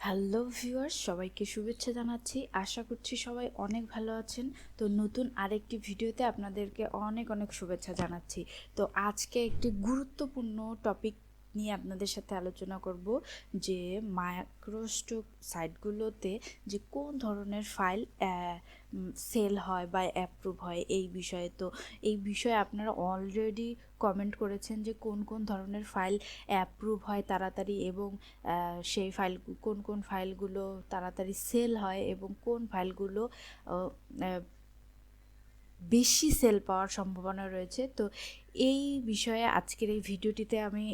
Hello viewers, সবাইকে শুভেচ্ছা জানাচ্ছি। আশা করছি সবাই অনেক ভালো আছেন। তো নতুন আরেকটি ভিডিওতে আপনাদেরকে অনেক অনেক শুভেচ্ছা জানাচ্ছি। তো আজকে একটি গুরুত্বপূর্ণ টপিক নিয়ে আপনাদের সাথে আলোচনা করব যে মাইক্রোস্টক সাইটগুলোতে যে কোন ধরনের ফাইল সেল হয় বা অ্যাপ্রুভ হয় এই বিষয়ে। তো এই বিষয়ে আপনারা অলরেডি কমেন্ট করেছেন যে কোন কোন ধরনের ফাইল অ্যাপ্রুভ হয় তাড়াতাড়ি এবং সেই ফাইল কোন কোন ফাইলগুলো তাড়াতাড়ি সেল হয় এবং কোন ফাইলগুলো বেশি সেল পাওয়ার সম্ভাবনা রয়েছে। তো এই বিষয়ে আজকের এই ভিডিওটিতে আমি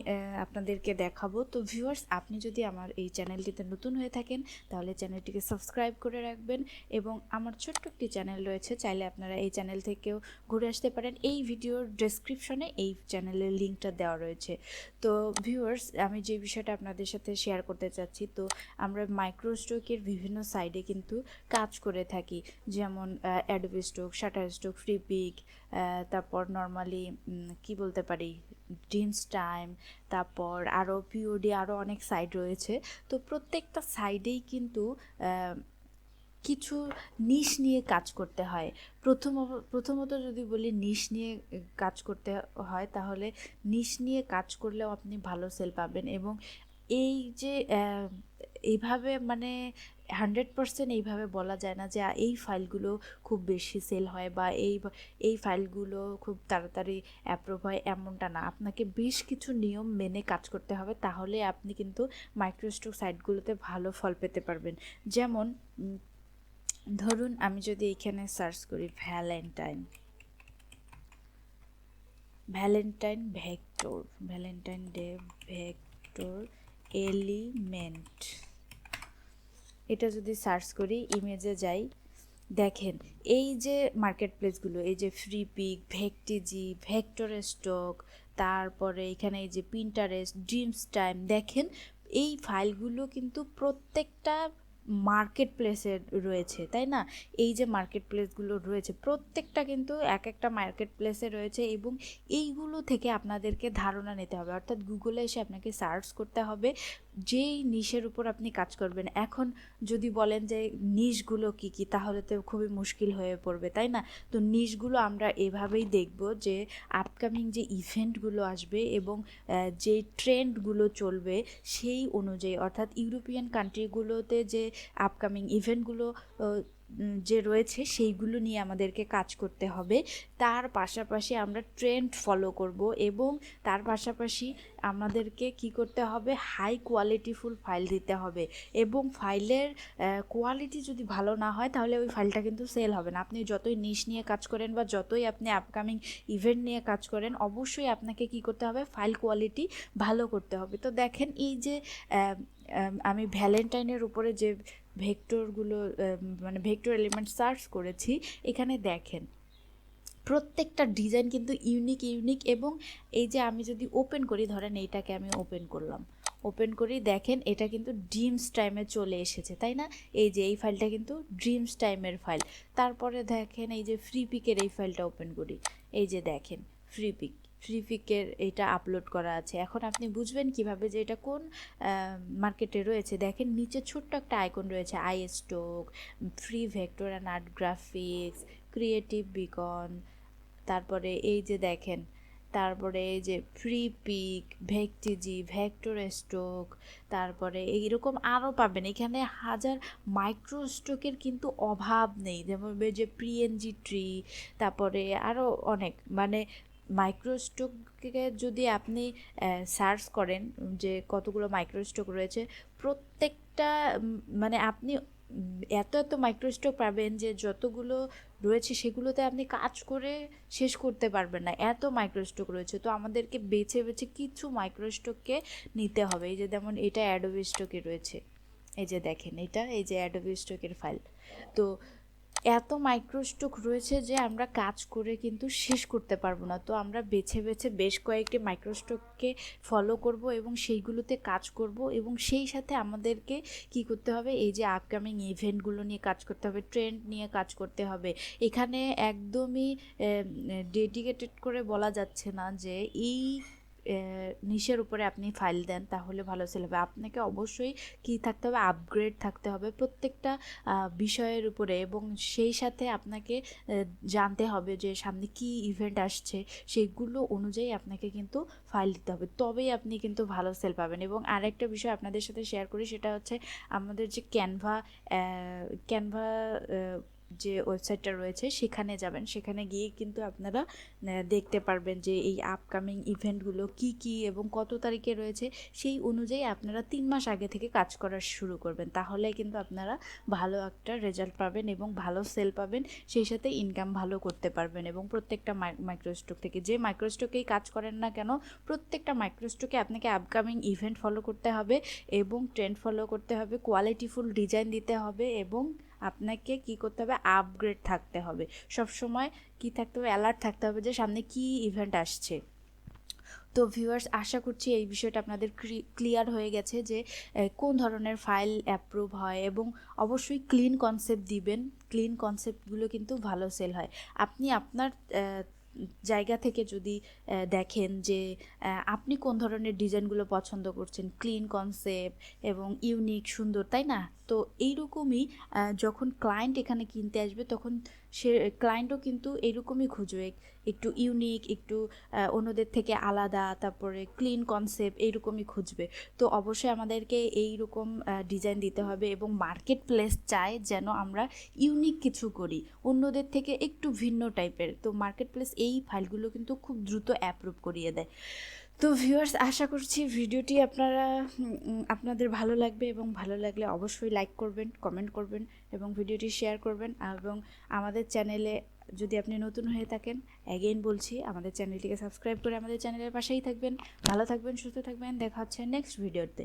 আপনাদেরকে দেখাবো। তো ভিউয়ার্স, আপনি যদি আমার এই চ্যানেলটিতে নতুন হয়ে থাকেন তাহলে চ্যানেলটিকে সাবস্ক্রাইব করে রাখবেন এবং আমার ছোট্ট একটি চ্যানেল রয়েছে, চাইলে আপনারা এই চ্যানেল থেকেও ঘুরে আসতে পারেন। এই ভিডিওর ডেসক্রিপশনে এই চ্যানেলের লিঙ্কটা দেওয়া রয়েছে। তো ভিউয়ার্স, আমি যে বিষয়টা আপনাদের সাথে শেয়ার করতে চাচ্ছি, তো আমরা মাইক্রোস্টকের বিভিন্ন সাইডে কিন্তু কাজ করে থাকি, যেমন Adobe stock, shutter stock, Freepik, তারপর নর্মালি কি বলতে পারি, ড্রিমস টাইম, তারপর আরও পিওডি, আরও অনেক সাইট রয়েছে। তো প্রত্যেকটা সাইডেই কিন্তু কিছু নিশ নিয়ে কাজ করতে হয়। প্রথমত যদি বলি নিশ নিয়ে কাজ করতে হয়, তাহলে নিশ নিয়ে কাজ করলেও আপনি ভালো সেল পাবেন। এবং এই যে এইভাবে মানে 100% এইভাবে বলা যায় না যে এই ফাইলগুলো খুব বেশি সেল হয় বা এই ফাইলগুলো খুব তাড়াতাড়ি অ্যাপ্রুভ হয়, এমনটা না। আপনাকে বেশ কিছু নিয়ম মেনে কাজ করতে হবে, তাহলে আপনি কিন্তু মাইক্রোস্টক সাইটগুলোতে ভালো ফল পেতে পারবেন। যেমন ধরুন, আমি যদি এখানে সার্চ করি ভ্যালেন্টাইন ডে ভেক্টর এলিমেন্ট, এটা যদি সার্চ করি, ইমেজে যাই, দেখেন এই যে মার্কেট প্লেসগুলো, এই যে ফ্রিপিক, ভেক্টিজি, ভেক্টর স্টক, তারপরে এখানে এই যে পিন্টারেস্ট, ড্রিমস টাইম, দেখেন এই ফাইলগুলো কিন্তু প্রত্যেকটা মার্কেট প্লেসে রয়েছে, তাই না? এই যে মার্কেট প্লেসগুলো রয়েছে প্রত্যেকটা কিন্তু এক একটা মার্কেট প্লেসে রয়েছে এবং এইগুলো থেকে আপনাদেরকে ধারণা নিতে হবে, অর্থাৎ গুগলে এসে আপনাকে সার্চ করতে হবে যেই নিশের উপর আপনি কাজ করবেন। এখন যদি বলেন যে নিশগুলো কী কী, তাহলে তো খুবই মুশকিল হয়ে পড়বে, তাই না? তো নিশগুলো আমরা এভাবেই দেখব যে আপকামিং যে ইভেন্টগুলো আসবে এবং যে ট্রেন্ডগুলো চলবে সেই অনুযায়ী, অর্থাৎ ইউরোপিয়ান কান্ট্রিগুলোতে যে আপকামিং ইভেন্টগুলো যে রয়েছে সেইগুলো নিয়ে আমাদেরকে কাজ করতে হবে। তার পাশাপাশি আমরা ট্রেন্ড ফলো করব এবং তার পাশাপাশি আমাদেরকে কি করতে হবে, হাই কোয়ালিটিফুল ফাইল দিতে হবে। এবং ফাইলের কোয়ালিটি যদি ভালো না হয় তাহলে ওই ফাইলটা কিন্তু সেল হবে না। আপনি যতই নিশ নিয়ে কাজ করেন বা যতই আপনি আপকামিং ইভেন্ট নিয়ে কাজ করেন, অবশ্যই আপনাকে কি করতে হবে, ফাইল কোয়ালিটি ভালো করতে হবে। তো দেখেন এই যে আমি ভ্যালেন্টাইনের উপরে যে ভেক্টরগুলো মানে ভেক্টর এলিমেন্ট সার্চ করেছি, এখানে দেখেন প্রত্যেকটা ডিজাইন কিন্তু ইউনিক এবং এই যে আমি যদি ওপেন করি, ধরেন এইটাকে আমি ওপেন করি, দেখেন এটা কিন্তু ড্রিমস টাইমে চলে এসেছে, তাই না? এই যে এই ফাইলটা কিন্তু ড্রিমস টাইমের ফাইল। তারপরে দেখেন এই যে ফ্রিপিকের এই ফাইলটা ওপেন করি, এই যে দেখেন ফ্রিপিকের এটা আপলোড করা আছে। এখন আপনি বুঝবেন কিভাবে যে এটা কোন মার্কেটে রয়েছে। দেখেন নিচে ছোট্ট একটা আইকন রয়েছে, I stock, free vector and art graphics, creative Beacon, তারপরে এই যে দেখেন, তারপরে এই যে ফ্রিপিক, ভেক্টিজি, ভেক্টর স্টক, তারপরে এইরকম আরও পাবেন। এখানে হাজার মাইক্রোস্টকের কিন্তু অভাব নেই, যেমন যে পিএনজি ট্রি, তারপরে আরও অনেক মানে মাইক্রোস্টককে যদি আপনি সার্চ করেন যে কতগুলো মাইক্রোস্টক রয়েছে, প্রত্যেকটা মানে আপনি এত মাইক্রোস্টক পাবেন যে যতগুলো রয়েছে সেগুলোতে আপনি কাজ করে শেষ করতে পারবেন না, এত মাইক্রোস্টক রয়েছে। তো আমাদেরকে বেছে কিছু মাইক্রোস্টককে নিতে হবে। এই যে যেমন এটা অ্যাডোবি স্টকে রয়েছে, এই যে দেখেন এটা, এই যে অ্যাডোবি স্টকের ফাইল। তো এত মাইক্রোস্টক রয়েছে যে আমরা কাজ করে কিন্তু শেষ করতে পারবো না। তো আমরা বেছে বেশ কয়েকটি মাইক্রোস্টককে ফলো করব এবং সেইগুলোতে কাজ করব এবং সেই সাথে আমাদেরকে কি করতে হবে, এই যে আপকামিং ইভেন্টগুলো নিয়ে কাজ করতে হবে, ট্রেন্ড নিয়ে কাজ করতে হবে। এখানে একদমই ডেডিকেটেড করে বলা যাচ্ছে না যে এই নিশের উপরে আপনি ফাইল দেন তাহলে ভালো সেল হবে। আপনাকে অবশ্যই কী থাকতে হবে, আপগ্রেড থাকতে হবে প্রত্যেকটা বিষয়ের উপরে, এবং সেই সাথে আপনাকে জানতে হবে যে সামনে কী ইভেন্ট আসছে, সেইগুলো অনুযায়ী আপনাকে কিন্তু ফাইল দিতে হবে, তবেই আপনি কিন্তু ভালো সেল পাবেন। এবং আরেকটা বিষয় আপনাদের সাথে শেয়ার করি, সেটা হচ্ছে আমাদের যে ক্যানভা যে ওয়েবসাইটটা রয়েছে সেখানে যাবেন, সেখানে গিয়ে কিন্তু আপনারা দেখতে পারবেন যে এই আপকামিং ইভেন্টগুলো কি কি এবং কত তারিখে রয়েছে, সেই অনুযায়ী আপনারা 3 মাস আগে থেকে কাজ করা শুরু করবেন, তাহলে কিন্তু আপনারা ভালো একটা রেজাল্ট পাবেন এবং ভালো সেল পাবেন, সেই সাথে ইনকাম ভালো করতে পারবেন। এবং প্রত্যেকটা মাইক্রোস্টক থেকে, যে মাইক্রোস্টকেই কাজ করেন না কেন, প্রত্যেকটা মাইক্রোস্টকে আপনাকে আপকামিং ইভেন্ট ফলো করতে হবে এবং ট্রেন্ড ফলো করতে হবে, কোয়ালিটিফুল ডিজাইন দিতে হবে, এবং আপনাকে কি করতে হবে, আপগ্রেড থাকতে হবে সবসময়, কি থাকতে হবে, অ্যালার্ট থাকতে হবে যে সামনে কি ইভেন্ট আসছে। তো ভিউয়ার্স, আশা করছি এই বিষয়টা আপনাদের ক্লিয়ার হয়ে গেছে যে কোন ধরনের ফাইল অ্যাপ্রুভ হয়, এবং অবশ্যই ক্লিন কনসেপ্ট দিবেন, ক্লিন কনসেপ্টগুলো কিন্তু ভালো সেল হয়। আপনি আপনার জায়গা থেকে যদি দেখেন যে আপনি কোন ধরনের ডিজাইনগুলো পছন্দ করছেন, ক্লিন কনসেপ্ট এবং ইউনিক, সুন্দর, তাই না? তো এইরকমই যখন ক্লায়েন্ট এখানে কিনতে আসবে, তখন সে ক্লায়েন্টও কিন্তু এইরকমই খুঁজবে, একটু ইউনিক, একটু অন্যদের থেকে আলাদা, তারপরে ক্লিন কনসেপ্ট, এইরকমই খুঁজবে। তো অবশ্যই আমাদেরকে এইরকম ডিজাইন দিতে হবে, এবং মার্কেট প্লেস চায় যেন আমরা ইউনিক কিছু করি, অন্যদের থেকে একটু ভিন্ন টাইপের। তো মার্কেট প্লেস এই ফাইলগুলো কিন্তু খুব দ্রুত অ্যাপ্রুভ করিয়ে দেয়। তো ভিউয়ার্স, আশা করছি ভিডিওটি আপনাদের ভালো লাগবে, এবং ভালো লাগলে অবশ্যই লাইক করবেন, কমেন্ট করবেন, এবং ভিডিওটি শেয়ার করবেন। এবং আমাদের চ্যানেলে যদি আপনি নতুন হয়ে থাকেন, অ্যাগেইন বলছি, আমাদের চ্যানেলটিকে সাবস্ক্রাইব করে আমাদের চ্যানেলের পাশেই থাকবেন। ভালো থাকবেন, সুস্থ থাকবেন, দেখা হচ্ছে নেক্সট ভিডিওতে।